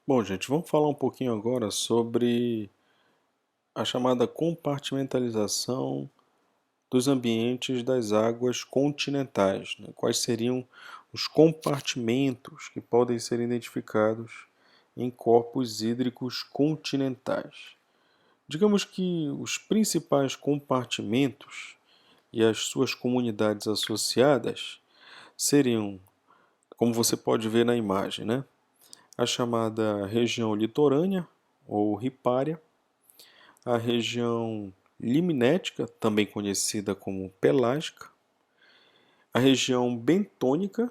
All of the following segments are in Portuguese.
Bom, gente, vamos falar um pouquinho agora sobre a chamada compartimentalização dos ambientes das águas continentais, né? Quais seriam os compartimentos que podem ser identificados em corpos hídricos continentais? Digamos que os principais compartimentos e as suas comunidades associadas seriam, como você pode ver na imagem, né? A chamada região litorânea ou ripária, a região liminética, também conhecida como pelágica, a região bentônica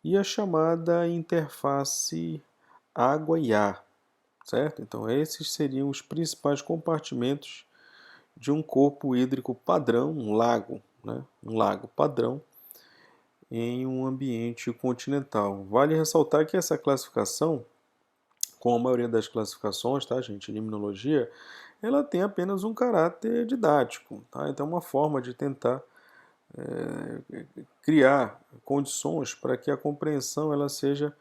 e a chamada interface água e ar, certo? Então, esses seriam os principais compartimentos de um corpo hídrico padrão, um lago, né? Um lago padrão em um ambiente continental. Vale ressaltar que essa classificação, como a maioria das classificações, tá, gente, em limnologia, ela tem apenas um caráter didático, tá? Então, é uma forma de tentar criar condições para que a compreensão ela seja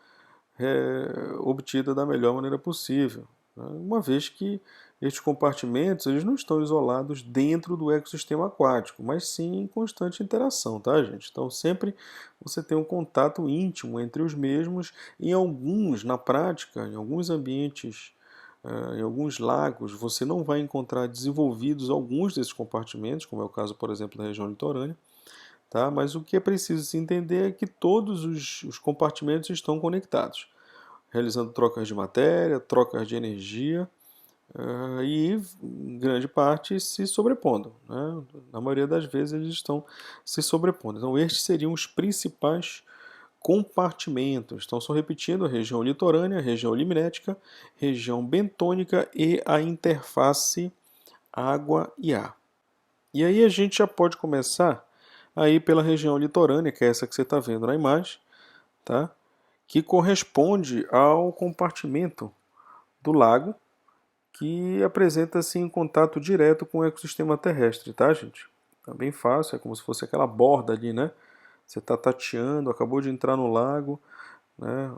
obtida da melhor maneira possível, né? Uma vez que estes compartimentos eles não estão isolados dentro do ecossistema aquático, mas sim em constante interação, tá, gente? Então sempre você tem um contato íntimo entre os mesmos. Em alguns, na prática, em alguns ambientes, em alguns lagos, você não vai encontrar desenvolvidos alguns desses compartimentos, como é o caso, por exemplo, da região litorânea, tá? Mas o que é preciso se entender é que todos os compartimentos estão conectados, realizando trocas de matéria, trocas de energia e, em grande parte, se sobrepondo, né? Na maioria das vezes, eles estão se sobrepondo. Então, estes seriam os principais compartimentos. Então, só repetindo: a região litorânea, a região liminética, região bentônica e a interface água e ar. E aí a gente já pode começar aí pela região litorânea, que é essa que você está vendo na imagem, tá? Que corresponde ao compartimento do lago que apresenta-se em contato direto com o ecossistema terrestre, tá, gente? É bem fácil, é como se fosse aquela borda ali, né? Você está tateando, acabou de entrar no lago, né?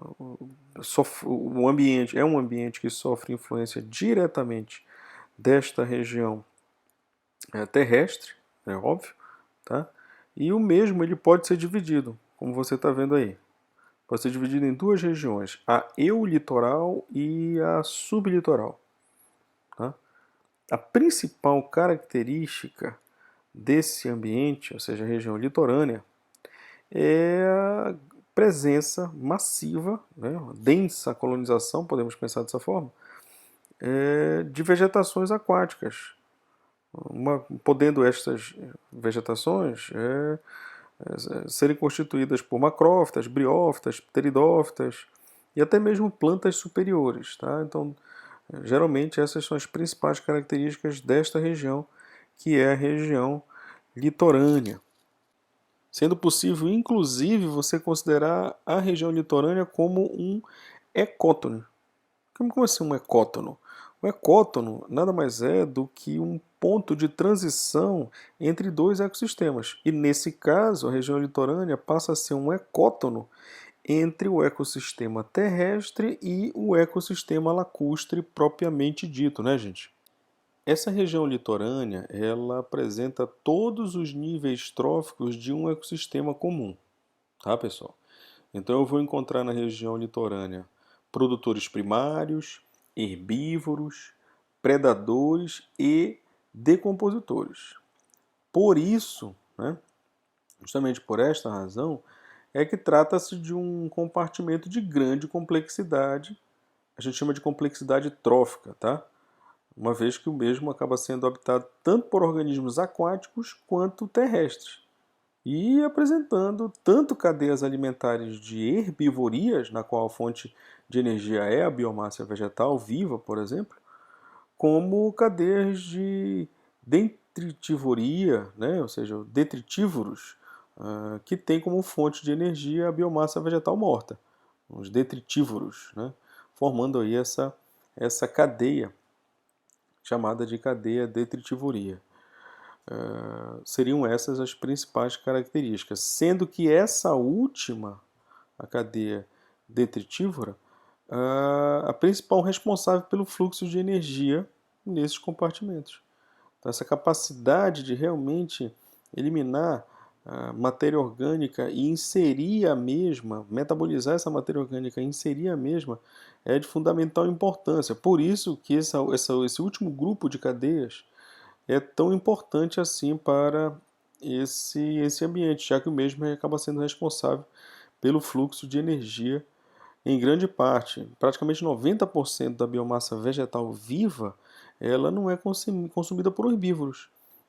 O ambiente é um ambiente que sofre influência diretamente desta região terrestre, é óbvio, tá? E o mesmo ele pode ser dividido, como você está vendo aí. Pode ser dividido em duas regiões, a eulitoral e a sublitoral, tá? A principal característica desse ambiente, ou seja, a região litorânea, é a presença massiva, né, densa colonização, podemos pensar dessa forma, de vegetações aquáticas, podendo estas vegetações serem constituídas por macrófitas, briófitas, pteridófitas e até mesmo plantas superiores, tá? Então, geralmente essas são as principais características desta região, que é a região litorânea. Sendo possível, inclusive, você considerar a região litorânea como um ecótono. Como assim um ecótono? O ecótono nada mais é do que um ponto de transição entre dois ecossistemas. E nesse caso, a região litorânea passa a ser um ecótono entre o ecossistema terrestre e o ecossistema lacustre propriamente dito, né, gente? Essa região litorânea, ela apresenta todos os níveis tróficos de um ecossistema comum, tá, pessoal? Então eu vou encontrar na região litorânea produtores primários, herbívoros, predadores e decompositores. Por isso, né, justamente por esta razão, é que trata-se de um compartimento de grande complexidade, a gente chama de complexidade trófica, tá? Uma vez que o mesmo acaba sendo habitado tanto por organismos aquáticos quanto terrestres, e apresentando tanto cadeias alimentares de herbivorias, na qual a fonte de energia é a biomassa vegetal viva, por exemplo, como cadeias de detritivoria, né? Ou seja, detritívoros, que tem como fonte de energia a biomassa vegetal morta, os detritívoros, né? Formando aí essa cadeia chamada de cadeia detritivoria. Seriam essas as principais características, sendo que essa última, a cadeia detritívora, a principal responsável pelo fluxo de energia nesses compartimentos. Então, essa capacidade de realmente eliminar a matéria orgânica e inserir a mesma, metabolizar essa matéria orgânica e inserir a mesma, é de fundamental importância. Por isso que esse último grupo de cadeias é tão importante assim para esse ambiente, já que o mesmo acaba sendo responsável pelo fluxo de energia em grande parte. Praticamente 90% da biomassa vegetal viva, ela não é consumida por herbívoros,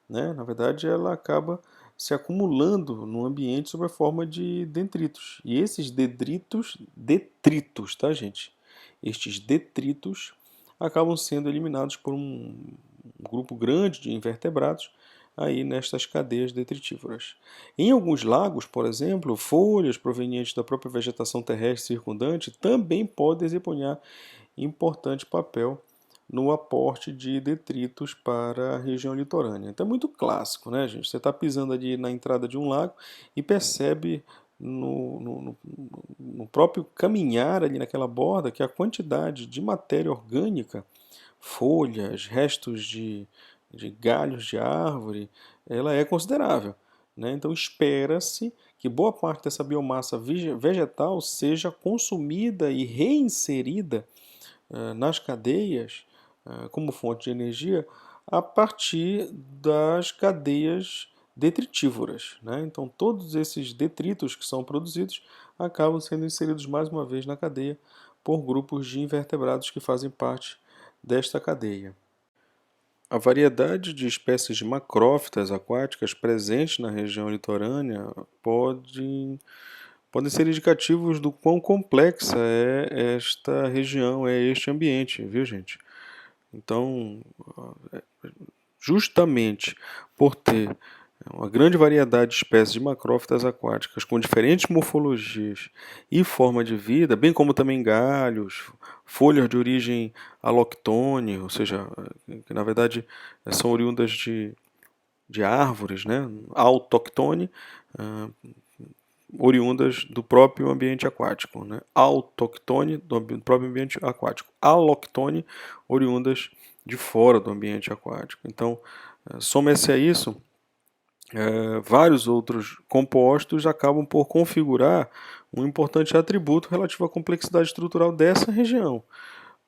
né? Na verdade, ela acaba se acumulando no ambiente sob a forma de detritos. E esses detritos, tá, gente? Estes detritos acabam sendo eliminados por um grupo grande de invertebrados aí nestas cadeias detritívoras. Em alguns lagos, por exemplo, folhas provenientes da própria vegetação terrestre circundante também podem desempenhar importante papel no aporte de detritos para a região litorânea. Então é muito clássico, né, gente? Você está pisando ali na entrada de um lago e percebe no próprio caminhar ali naquela borda que a quantidade de matéria orgânica, folhas, restos de galhos de árvore, ela é considerável, né? Então espera-se que boa parte dessa biomassa vegetal seja consumida e reinserida nas cadeias como fonte de energia a partir das cadeias detritívoras, né? Então todos esses detritos que são produzidos acabam sendo inseridos mais uma vez na cadeia por grupos de invertebrados que fazem parte desta cadeia. A variedade de espécies de macrófitas aquáticas presentes na região litorânea podem ser indicativos do quão complexa é esta região, é este ambiente, viu, gente? Então, justamente por ter uma grande variedade de espécies de macrófitas aquáticas com diferentes morfologias e forma de vida, bem como também galhos, folhas de origem aloctone, ou seja, que na verdade são oriundas de árvores, né, autóctone, oriundas do próprio ambiente aquático, né, autóctone do próprio ambiente aquático, aloctone, oriundas de fora do ambiente aquático. Então, soma-se a isso vários outros compostos acabam por configurar um importante atributo relativo à complexidade estrutural dessa região.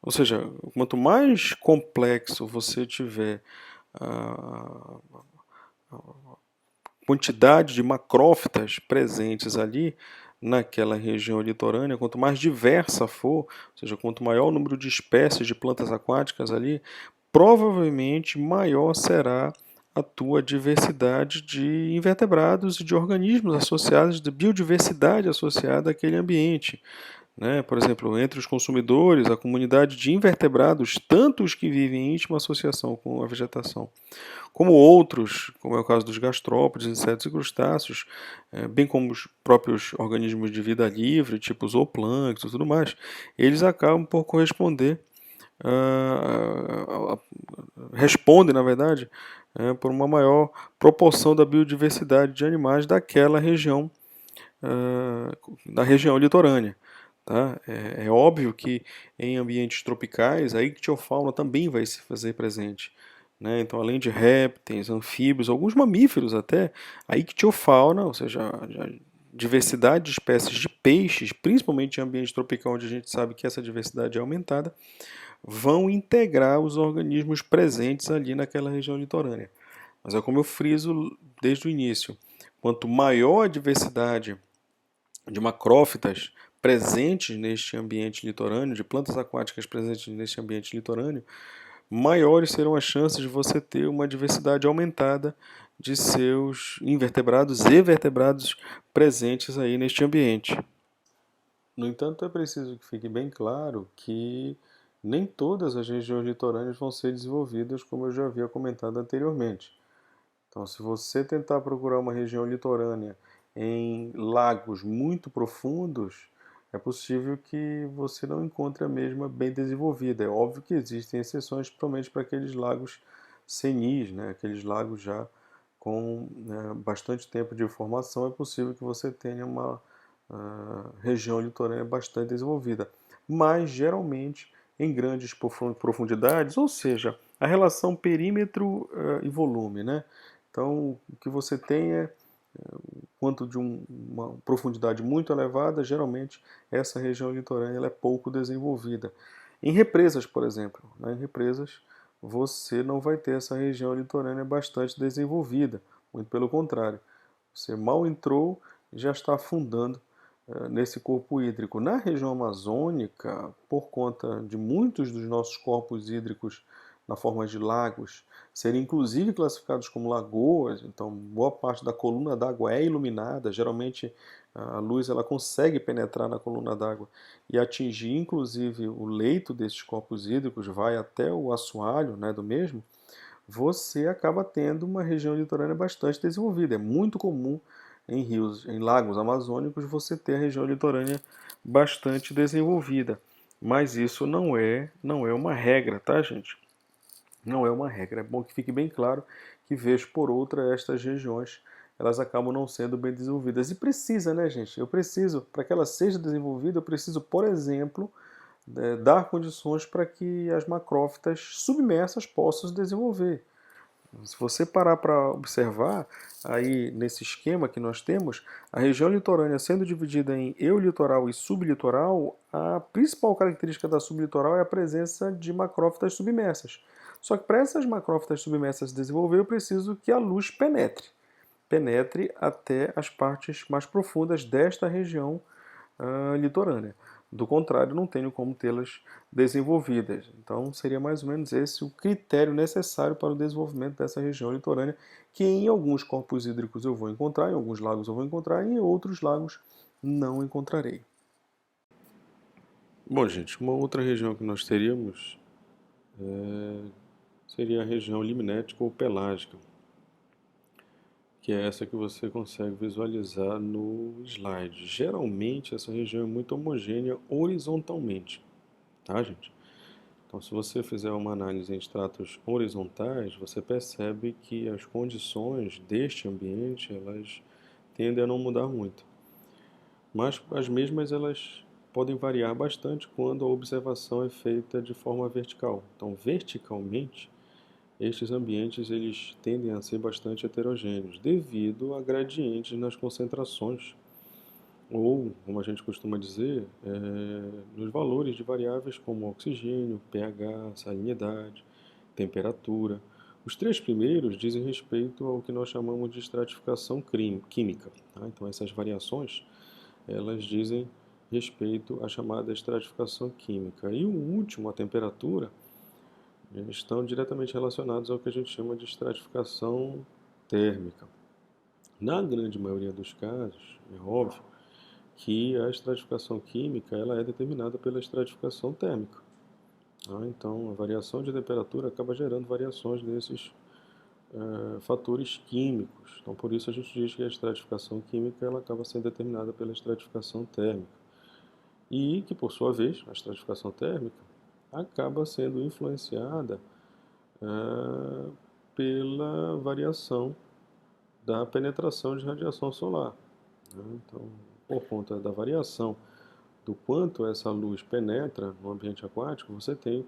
Ou seja, quanto mais complexo você tiver a quantidade de macrófitas presentes ali naquela região litorânea, quanto mais diversa for, ou seja, quanto maior o número de espécies de plantas aquáticas ali, provavelmente maior será a tua diversidade de invertebrados e de organismos associados, de biodiversidade associada àquele ambiente, né? Por exemplo, entre os consumidores, a comunidade de invertebrados, tanto os que vivem em íntima associação com a vegetação, como outros, como é o caso dos gastrópodes, insetos e crustáceos, bem como os próprios organismos de vida livre, tipo zooplâncton e tudo mais, eles acabam por corresponder, respondem, na verdade, por uma maior proporção da biodiversidade de animais daquela região, da região litorânea. Tá? É óbvio que em ambientes tropicais a ictiofauna também vai se fazer presente. Né? Então, além de répteis, anfíbios, alguns mamíferos até, a ictiofauna, ou seja, a diversidade de espécies de peixes, principalmente em ambiente tropical, onde a gente sabe que essa diversidade é aumentada, vão integrar os organismos presentes ali naquela região litorânea. Mas é como eu friso desde o início, quanto maior a diversidade de macrófitas presentes neste ambiente litorâneo, de plantas aquáticas presentes neste ambiente litorâneo, maiores serão as chances de você ter uma diversidade aumentada de seus invertebrados e vertebrados presentes aí neste ambiente. No entanto, é preciso que fique bem claro que nem todas as regiões litorâneas vão ser desenvolvidas, como eu já havia comentado anteriormente. Então, se você tentar procurar uma região litorânea em lagos muito profundos, é possível que você não encontre a mesma bem desenvolvida. É óbvio que existem exceções, principalmente para aqueles lagos senis, né? Aqueles lagos já com bastante tempo de formação, é possível que você tenha uma região litorânea bastante desenvolvida. mas geralmente em grandes profundidades, ou seja, a relação perímetro e volume, né? Então, o que você tem é, quanto de uma profundidade muito elevada, geralmente essa região litorânea ela é pouco desenvolvida. Em represas, por exemplo, né? Em represas você não vai ter essa região litorânea bastante desenvolvida, muito pelo contrário. Você mal entrou e já está afundando nesse corpo hídrico. Na região amazônica, por conta de muitos dos nossos corpos hídricos na forma de lagos serem inclusive classificados como lagoas, então boa parte da coluna d'água é iluminada, geralmente a luz ela consegue penetrar na coluna d'água e atingir inclusive o leito desses corpos hídricos, vai até o assoalho, né, do mesmo, você acaba tendo uma região litorânea bastante desenvolvida. É muito comum em rios, em lagos amazônicos, você ter a região litorânea bastante desenvolvida. Mas isso não é uma regra, tá, gente? Não é uma regra. É bom que fique bem claro que, vez por outra, estas regiões elas acabam não sendo bem desenvolvidas. E precisa, né, gente? Eu preciso, para que ela seja desenvolvida, eu preciso, por exemplo, dar condições para que as macrófitas submersas possam se desenvolver. Se você parar para observar, aí nesse esquema que nós temos, a região litorânea sendo dividida em eulitoral e sublitoral, a principal característica da sublitoral é a presença de macrófitas submersas. Só que para essas macrófitas submersas se desenvolver, eu preciso que a luz penetre até as partes mais profundas desta região litorânea. Do contrário, não tenho como tê-las desenvolvidas. Então, seria mais ou menos esse o critério necessário para o desenvolvimento dessa região litorânea, que em alguns corpos hídricos eu vou encontrar, em alguns lagos eu vou encontrar, e em outros lagos não encontrarei. Bom, gente, uma outra região que nós teríamos seria a região limnética ou pelágica, que é essa que você consegue visualizar no slide. Geralmente, essa região é muito homogênea horizontalmente, tá, gente? Então, se você fizer uma análise em estratos horizontais, você percebe que as condições deste ambiente, elas tendem a não mudar muito. Mas as mesmas, elas podem variar bastante quando a observação é feita de forma vertical. Então, verticalmente, estes ambientes eles tendem a ser bastante heterogêneos, devido a gradientes nas concentrações, ou, como a gente costuma dizer, nos valores de variáveis como oxigênio, pH, salinidade, temperatura. Os três primeiros dizem respeito ao que nós chamamos de estratificação química. Tá? Então, essas variações elas dizem respeito à chamada estratificação química. E o último, a temperatura, estão diretamente relacionados ao que a gente chama de estratificação térmica. Na grande maioria dos casos, é óbvio que a estratificação química ela é determinada pela estratificação térmica. Tá? Então, a variação de temperatura acaba gerando variações desses fatores químicos. Então, por isso a gente diz que a estratificação química ela acaba sendo determinada pela estratificação térmica. E que, por sua vez, a estratificação térmica acaba sendo influenciada pela variação da penetração de radiação solar. Né? Então, por conta da variação do quanto essa luz penetra no ambiente aquático, você tem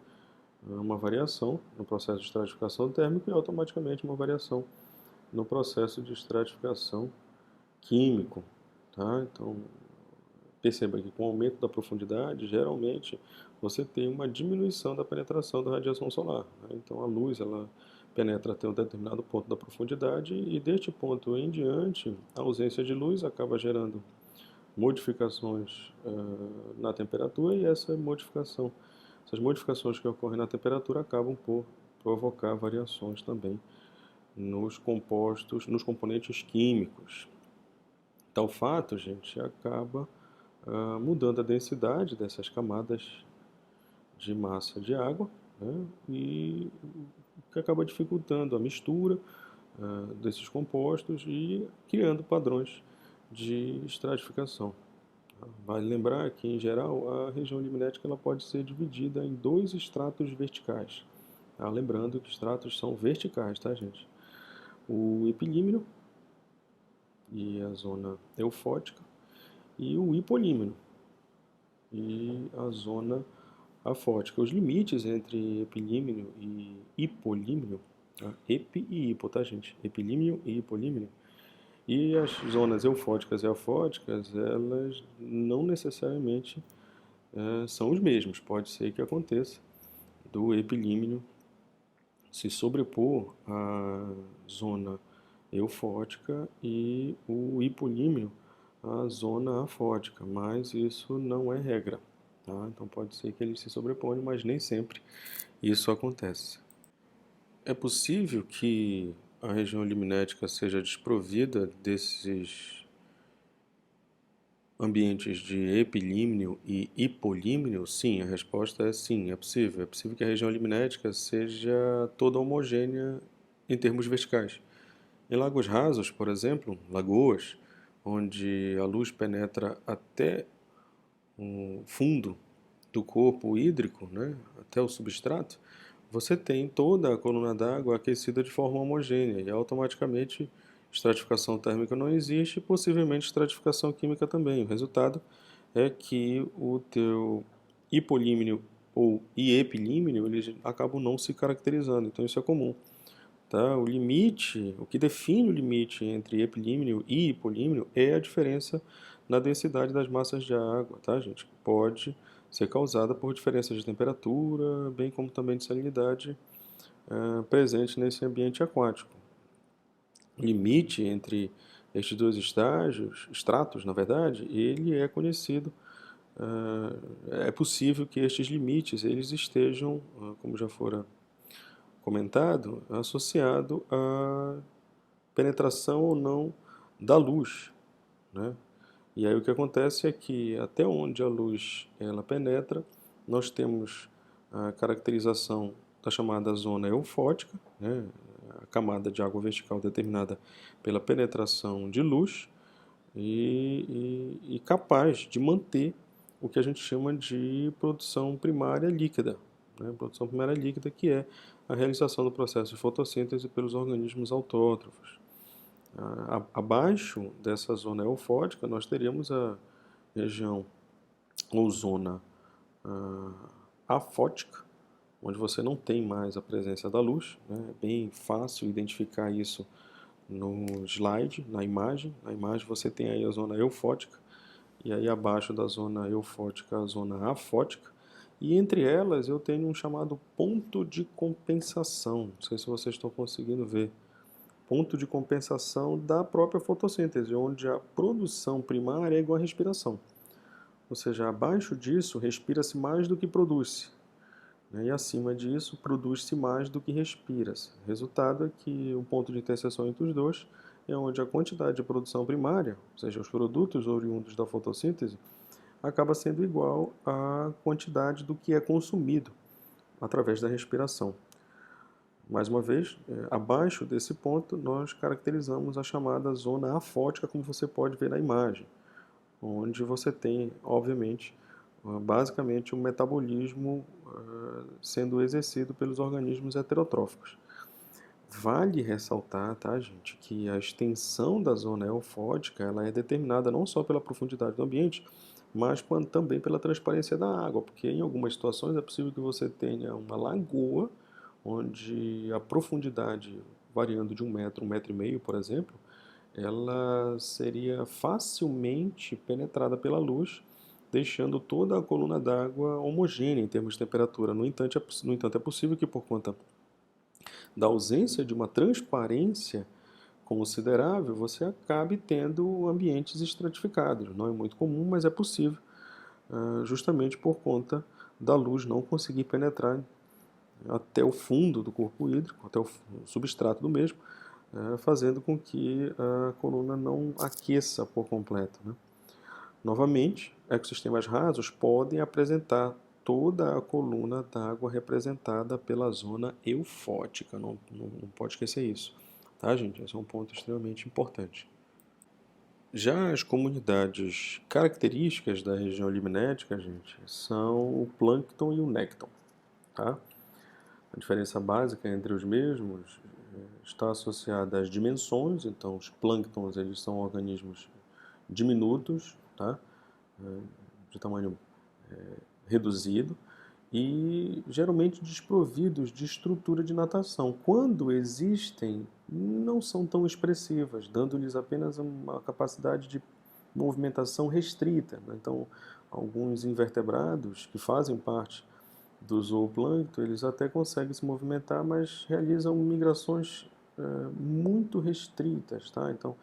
uma variação no processo de estratificação térmica e automaticamente uma variação no processo de estratificação químico. Tá? Então, perceba que com o aumento da profundidade, geralmente você tem uma diminuição da penetração da radiação solar. Né? Então, a luz ela penetra até um determinado ponto da profundidade e deste ponto em diante, a ausência de luz acaba gerando modificações na temperatura e essas modificações que ocorrem na temperatura acabam por provocar variações também nos compostos, nos componentes químicos. Tal fato, gente, acaba mudando a densidade dessas camadas de massa de água, né, e que acaba dificultando a mistura desses compostos e criando padrões de estratificação. Vale lembrar que, em geral, a região limnética ela pode ser dividida em dois estratos verticais. Tá? Lembrando que estratos são verticais, tá, gente? O epilímeno e a zona eufótica e o hipolímeno. e a zona afótica. Os limites entre epilímnio e hipolímnio, tá? Epi e hipo, tá, gente? Epilímnio e hipolímnio. E as zonas eufóticas e afóticas, elas não necessariamente são os mesmos. Pode ser que aconteça do epilímnio se sobrepor à zona eufótica e o hipolímnio à zona afótica, mas isso não é regra, tá? Então pode ser que eles se sobreponham, mas nem sempre isso acontece. É possível que a região liminética seja desprovida desses ambientes de epilímnio e hipolímnio? Sim, a resposta é sim, é possível. É possível que a região liminética seja toda homogênea em termos verticais. Em lagos rasos, por exemplo, lagoas, onde a luz penetra até o fundo do corpo hídrico, né, até o substrato, você tem toda a coluna d'água aquecida de forma homogênea e automaticamente estratificação térmica não existe e possivelmente estratificação química também. O resultado é que o teu hipolímnio ou epilímnio eles acabam não se caracterizando, então isso é comum. Tá? O limite, o que define o limite entre epilímnio e hipolímnio é a diferença na densidade das massas de água, tá, gente? Pode ser causada por diferenças de temperatura, bem como também de salinidade presente nesse ambiente aquático. O limite entre estes dois estratos, na verdade, ele é conhecido. É possível que estes limites eles estejam, como já fora comentado, associado à penetração ou não da luz, né? E aí o que acontece é que até onde a luz ela penetra, nós temos a caracterização da chamada zona eufótica, né? A camada de água vertical determinada pela penetração de luz e capaz de manter o que a gente chama de produção primária líquida, né? Produção primária líquida que é a realização do processo de fotossíntese pelos organismos autótrofos. Abaixo dessa zona eufótica, nós teríamos a região ou zona afótica, onde você não tem mais a presença da luz, né? É bem fácil identificar isso no slide, na imagem. Na imagem você tem aí a zona eufótica, e aí abaixo da zona eufótica a zona afótica. E entre elas eu tenho um chamado ponto de compensação. Não sei se vocês estão conseguindo ver ponto de compensação da própria fotossíntese, onde a produção primária é igual à respiração. Ou seja, abaixo disso, respira-se mais do que produz-se, né? E acima disso, produz-se mais do que respira-se. O resultado é que o ponto de interseção entre os dois é onde a quantidade de produção primária, ou seja, os produtos oriundos da fotossíntese, acaba sendo igual à quantidade do que é consumido através da respiração. Mais uma vez, abaixo desse ponto, nós caracterizamos a chamada zona afótica, como você pode ver na imagem, onde você tem, obviamente, basicamente um metabolismo sendo exercido pelos organismos heterotróficos. Vale ressaltar, tá, gente, que a extensão da zona eufótica ela é determinada não só pela profundidade do ambiente, mas também pela transparência da água, porque em algumas situações é possível que você tenha uma lagoa onde a profundidade variando de 1 metro e meio, por exemplo, ela seria facilmente penetrada pela luz, deixando toda a coluna d'água homogênea em termos de temperatura. No entanto, é possível que por conta da ausência de uma transparência considerável, você acabe tendo ambientes estratificados. Não é muito comum, mas é possível, justamente por conta da luz não conseguir penetrar até o fundo do corpo hídrico, até o substrato do mesmo, fazendo com que a coluna não aqueça por completo, né? Novamente, ecossistemas rasos podem apresentar toda a coluna d'água representada pela zona eufótica. Não pode esquecer isso, tá, gente? Esse é um ponto extremamente importante. Já as comunidades características da região liminética, gente, são o plâncton e o nécton, tá? A diferença básica entre os mesmos está associada às dimensões, então os plânctons eles são organismos diminutos, tá? De tamanho reduzido e geralmente desprovidos de estrutura de natação. Quando existem, não são tão expressivas, dando-lhes apenas uma capacidade de movimentação restrita, né? Então, alguns invertebrados que fazem parte do zooplâncton, eles até conseguem se movimentar, mas realizam migrações muito restritas, tá? Então,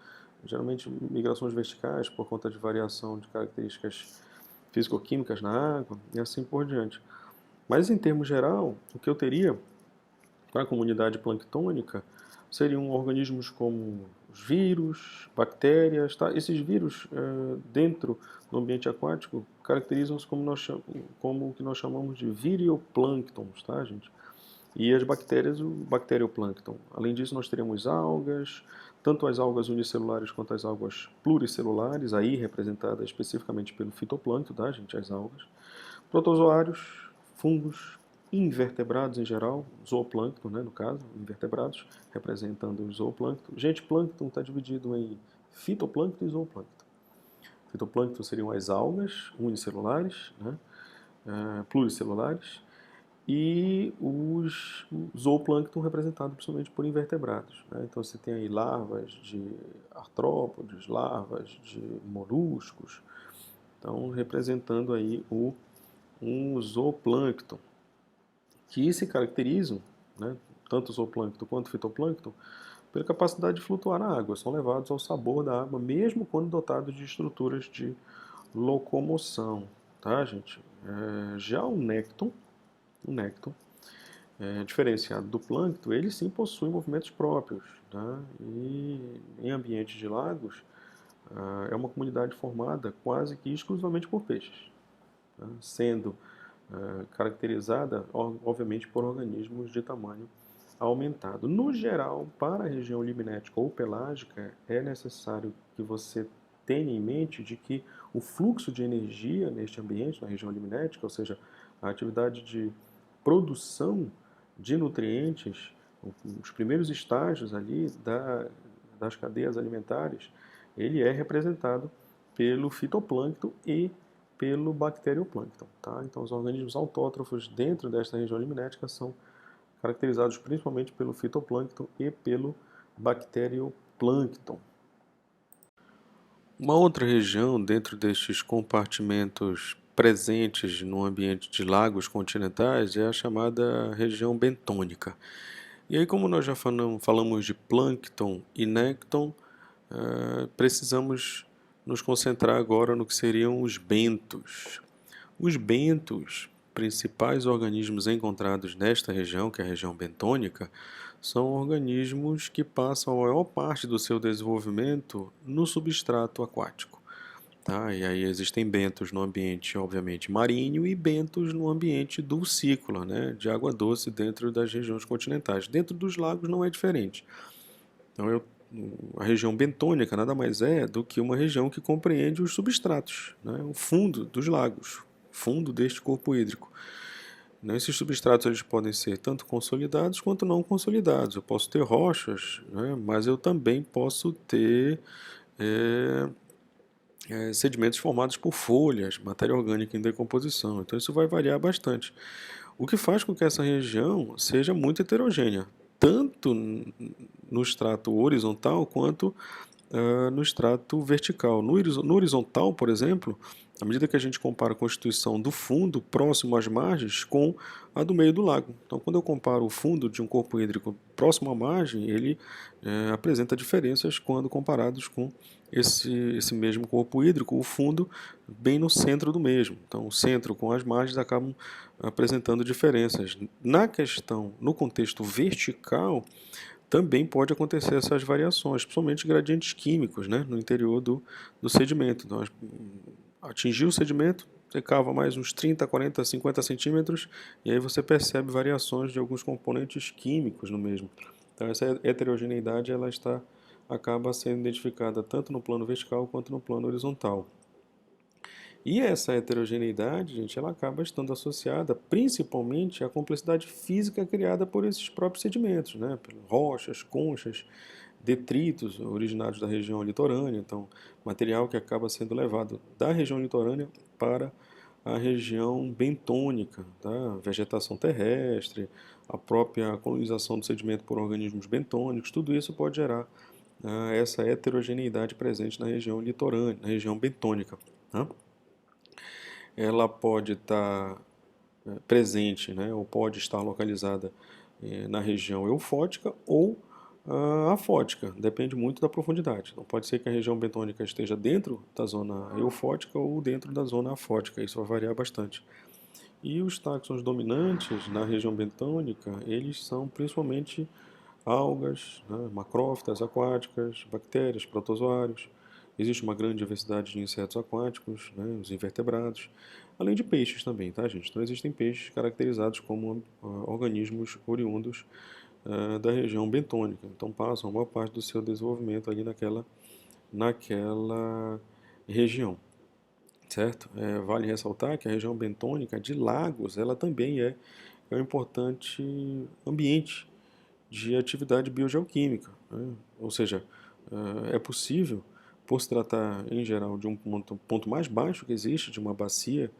geralmente migrações verticais por conta de variação de características físico-químicas na água e assim por diante. Mas em termos geral, o que eu teria para a comunidade planctônica seriam organismos como os vírus, bactérias, tá? Esses vírus dentro do ambiente aquático caracterizam-se como o que nós chamamos de virioplânctons, tá, gente? E as bactérias, o bacterioplâncton. Além disso, nós teremos algas, tanto as algas unicelulares quanto as algas pluricelulares, aí representadas especificamente pelo fitoplâncton, tá, gente? As algas. Protozoários, fungos, invertebrados em geral, zooplâncton, né, no caso, invertebrados, representando o zooplâncton. Gente, plâncton está dividido em fitoplâncton e zooplâncton. Fitoplâncton seriam as algas unicelulares, né, pluricelulares, e os zooplâncton representado principalmente por invertebrados, né? Então você tem aí larvas de artrópodes, larvas de moluscos, então representando aí um zooplâncton, que se caracterizam, né, tanto o zooplâncton quanto o fitoplâncton, pela capacidade de flutuar na água, são levados ao sabor da água, mesmo quando dotados de estruturas de locomoção, tá, gente? Já o nécton, diferenciado do plâncton, ele sim possui movimentos próprios, tá? E em ambientes de lagos, é uma comunidade formada quase que exclusivamente por peixes, tá? Sendo caracterizada, obviamente, por organismos de tamanho aumentado. No geral, para a região limnética ou pelágica, é necessário que você tenha em mente de que o fluxo de energia neste ambiente, na região limnética, ou seja, a atividade de produção de nutrientes, os primeiros estágios ali das cadeias alimentares, ele é representado pelo fitoplâncton e pelo bacterioplâncton, tá? Então, os organismos autótrofos dentro desta região limnética são caracterizados principalmente pelo fitoplâncton e pelo bacterioplâncton. Uma outra região dentro destes compartimentos presentes no ambiente de lagos continentais é a chamada região bentônica. E aí, como nós já falamos de plâncton e nécton, precisamos nos concentrar agora no que seriam os bentos. Os bentos, principais organismos encontrados nesta região, que é a região bentônica, são organismos que passam a maior parte do seu desenvolvimento no substrato aquático. Tá? E aí existem bentos no ambiente, obviamente, marinho e bentos no ambiente dulcícola, né, de água doce dentro das regiões continentais. Dentro dos lagos não é diferente. Então, a região bentônica nada mais é do que uma região que compreende os substratos, né, o fundo dos lagos, fundo deste corpo hídrico. Esses substratos eles podem ser tanto consolidados quanto não consolidados. Eu posso ter rochas, né, mas eu também posso ter sedimentos formados por folhas, matéria orgânica em decomposição. Então isso vai variar bastante. O que faz com que essa região seja muito heterogênea, tanto no extrato horizontal quanto no extrato vertical. No horizontal, por exemplo, à medida que a gente compara a constituição do fundo próximo às margens com a do meio do lago. Então, quando eu comparo o fundo de um corpo hídrico próximo à margem, ele apresenta diferenças quando comparados com esse mesmo corpo hídrico, o fundo bem no centro do mesmo. Então, o centro com as margens acabam apresentando diferenças. Na questão, no contexto vertical, também pode acontecer essas variações, principalmente gradientes químicos, né, no interior do sedimento. Então, atingir o sedimento, você cava mais uns 30, 40, 50 centímetros e aí você percebe variações de alguns componentes químicos no mesmo. Então essa heterogeneidade acaba sendo identificada tanto no plano vertical quanto no plano horizontal. E essa heterogeneidade, gente, ela acaba estando associada principalmente à complexidade física criada por esses próprios sedimentos, né? Rochas, conchas, detritos originados da região litorânea, então material que acaba sendo levado da região litorânea para a região bentônica, tá? Vegetação terrestre, a própria colonização do sedimento por organismos bentônicos, tudo isso pode gerar essa heterogeneidade presente na região litorânea, na região bentônica, tá? Ela pode estar presente, né, ou pode estar localizada na região eufótica ou afótica, depende muito da profundidade. Então pode ser que a região bentônica esteja dentro da zona eufótica ou dentro da zona afótica, isso vai variar bastante. E os táxons dominantes na região bentônica, eles são principalmente algas, né, macrófitas aquáticas, bactérias, protozoários. Existe uma grande diversidade de insetos aquáticos, né, os invertebrados, além de peixes também, tá, gente? Então existem peixes caracterizados como organismos oriundos da região bentônica. Então passam a maior parte do seu desenvolvimento ali naquela região, certo? Vale ressaltar que a região bentônica de lagos, ela também é um importante ambiente de atividade biogeoquímica, né? Ou seja, é possível, por se tratar em geral de um ponto mais baixo que existe, de uma bacia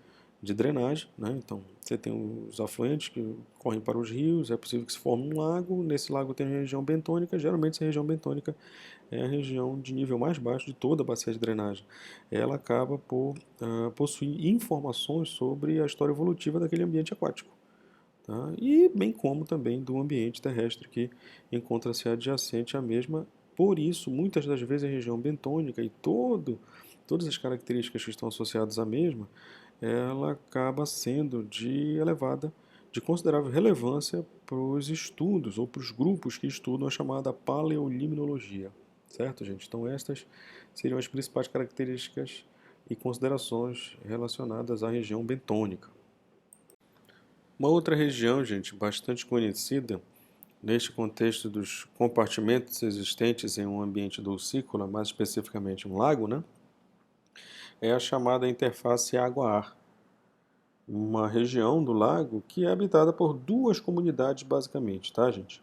de drenagem, né? Então você tem os afluentes que correm para os rios, é possível que se forme um lago, nesse lago tem a região bentônica, geralmente essa região bentônica é a região de nível mais baixo de toda a bacia de drenagem. Ela acaba por possuir informações sobre a história evolutiva daquele ambiente aquático. Tá? E bem como também do ambiente terrestre que encontra-se adjacente à mesma. Por isso, muitas das vezes a região bentônica e todas as características que estão associadas à mesma, ela acaba sendo de considerável relevância para os estudos ou para os grupos que estudam a chamada paleolimnologia. Certo, gente? Então estas seriam as principais características e considerações relacionadas à região bentônica. Uma outra região, gente, bastante conhecida neste contexto dos compartimentos existentes em um ambiente dulcícola, mais especificamente um lago, né, é a chamada interface água-ar. Uma região do lago que é habitada por duas comunidades basicamente, tá, gente?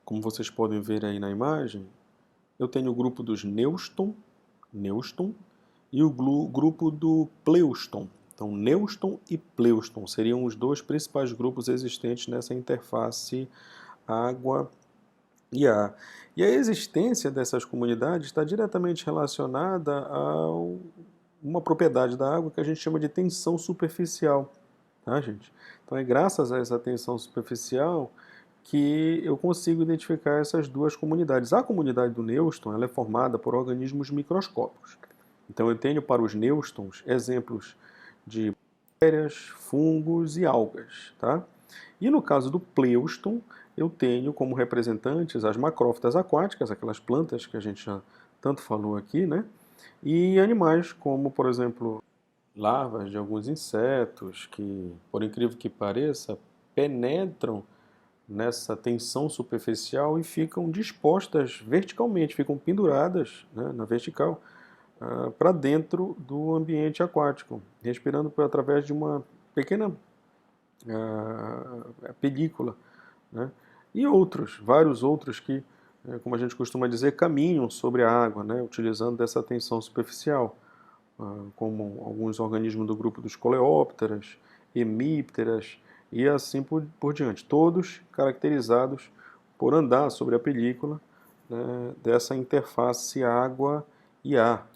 Como vocês podem ver aí na imagem, eu tenho o grupo dos Neuston e o grupo do Pleuston. Então, Neuston e Pleuston seriam os dois principais grupos existentes nessa interface água e ar. E a existência dessas comunidades está diretamente relacionada a uma propriedade da água que a gente chama de tensão superficial, tá, gente? Então, é graças a essa tensão superficial que eu consigo identificar essas duas comunidades. A comunidade do Neuston ela é formada por organismos microscópicos. Então eu tenho para os Neustons exemplos de bactérias, fungos e algas. Tá? E no caso do Pleuston, eu tenho como representantes as macrófitas aquáticas, aquelas plantas que a gente já tanto falou aqui, né? E animais como, por exemplo, larvas de alguns insetos que, por incrível que pareça, penetram nessa tensão superficial e ficam dispostas verticalmente, ficam penduradas, né, na vertical, para dentro do ambiente aquático, respirando através de uma pequena película, né? E outros, vários outros que, como a gente costuma dizer, caminham sobre a água, né, utilizando dessa tensão superficial, como alguns organismos do grupo dos coleópteras, hemípteras e assim por diante, todos caracterizados por andar sobre a película, né, dessa interface água e ar.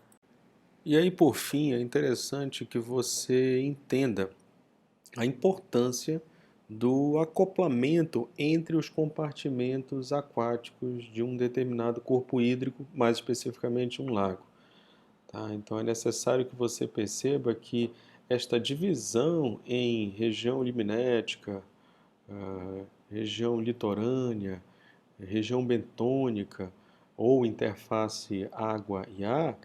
E aí, por fim, é interessante que você entenda a importância do acoplamento entre os compartimentos aquáticos de um determinado corpo hídrico, mais especificamente um lago. Tá? Então é necessário que você perceba que esta divisão em região liminética, região litorânea, região bentônica ou interface água e ar,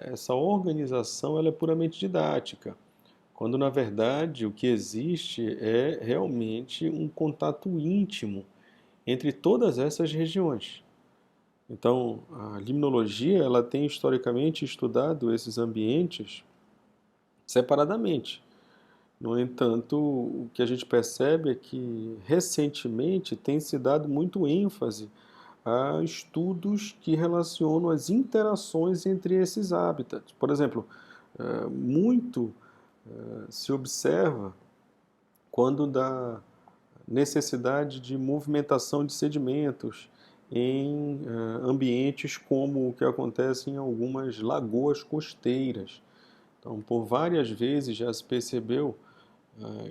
essa organização ela é puramente didática, quando na verdade o que existe é realmente um contato íntimo entre todas essas regiões. Então, a limnologia ela tem historicamente estudado esses ambientes separadamente. No entanto, o que a gente percebe é que recentemente tem se dado muito ênfase a estudos que relacionam as interações entre esses hábitats. Por exemplo, muito se observa quando da necessidade de movimentação de sedimentos em ambientes como o que acontece em algumas lagoas costeiras. Então, por várias vezes já se percebeu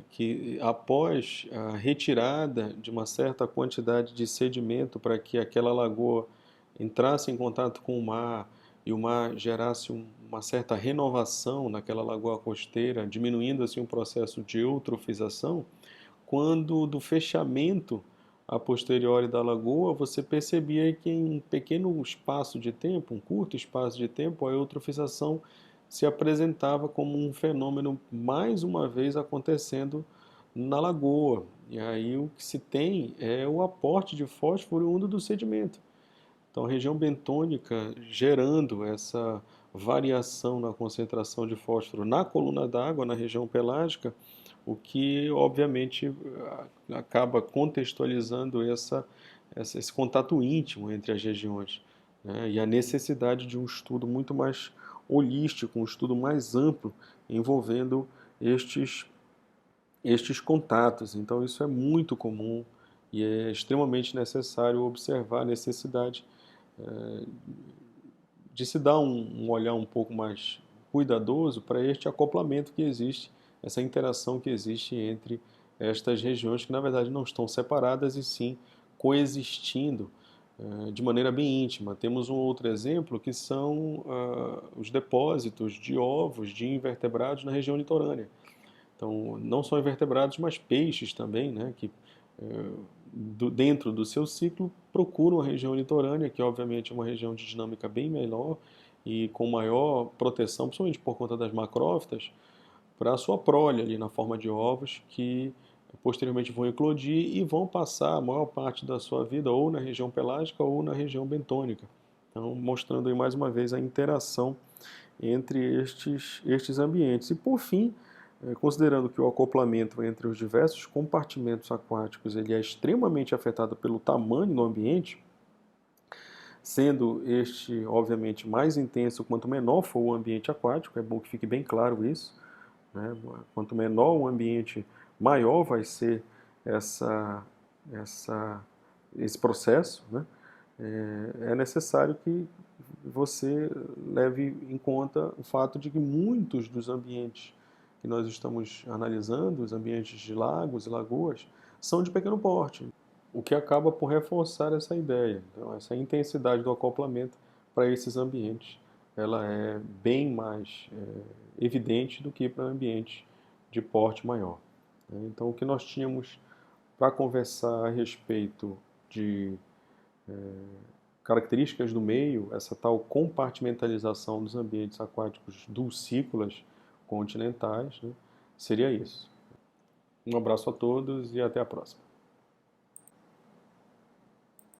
que após a retirada de uma certa quantidade de sedimento para que aquela lagoa entrasse em contato com o mar e o mar gerasse uma certa renovação naquela lagoa costeira, diminuindo assim o processo de eutrofização, quando do fechamento a posteriori da lagoa, você percebia que em um pequeno espaço de tempo, um curto espaço de tempo, a eutrofização se apresentava como um fenômeno mais uma vez acontecendo na lagoa. E aí o que se tem é o aporte de fósforo oriundo do sedimento. Então, a região bentônica gerando essa variação na concentração de fósforo na coluna d'água, na região pelágica, o que obviamente acaba contextualizando esse contato íntimo entre as regiões, né? E a necessidade de um estudo muito mais holístico, um estudo mais amplo envolvendo estes contatos. Então, isso é muito comum e é extremamente necessário observar a necessidade de se dar um olhar um pouco mais cuidadoso para este acoplamento que existe, essa interação que existe entre estas regiões que na verdade não estão separadas e sim coexistindo de maneira bem íntima. Temos um outro exemplo que são os depósitos de ovos de invertebrados na região litorânea. Então, não só invertebrados, mas peixes também, né, que dentro do seu ciclo procuram a região litorânea, que obviamente é uma região de dinâmica bem menor e com maior proteção, principalmente por conta das macrófitas, para a sua prole ali na forma de ovos que posteriormente vão eclodir e vão passar a maior parte da sua vida ou na região pelágica ou na região bentônica. Então, mostrando aí mais uma vez a interação entre estes ambientes. E por fim, considerando que o acoplamento entre os diversos compartimentos aquáticos ele é extremamente afetado pelo tamanho do ambiente, sendo este, obviamente, mais intenso quanto menor for o ambiente aquático, é bom que fique bem claro isso, né? Quanto menor o ambiente, maior vai ser essa, esse processo, né? É necessário que você leve em conta o fato de que muitos dos ambientes que nós estamos analisando, os ambientes de lagos e lagoas, são de pequeno porte, o que acaba por reforçar essa ideia. Então, essa intensidade do acoplamento para esses ambientes, ela é bem mais evidente do que para ambientes de porte maior. Então, o que nós tínhamos para conversar a respeito de características do meio, essa tal compartimentalização dos ambientes aquáticos dulcícolas continentais, né, seria isso. Um abraço a todos e até a próxima.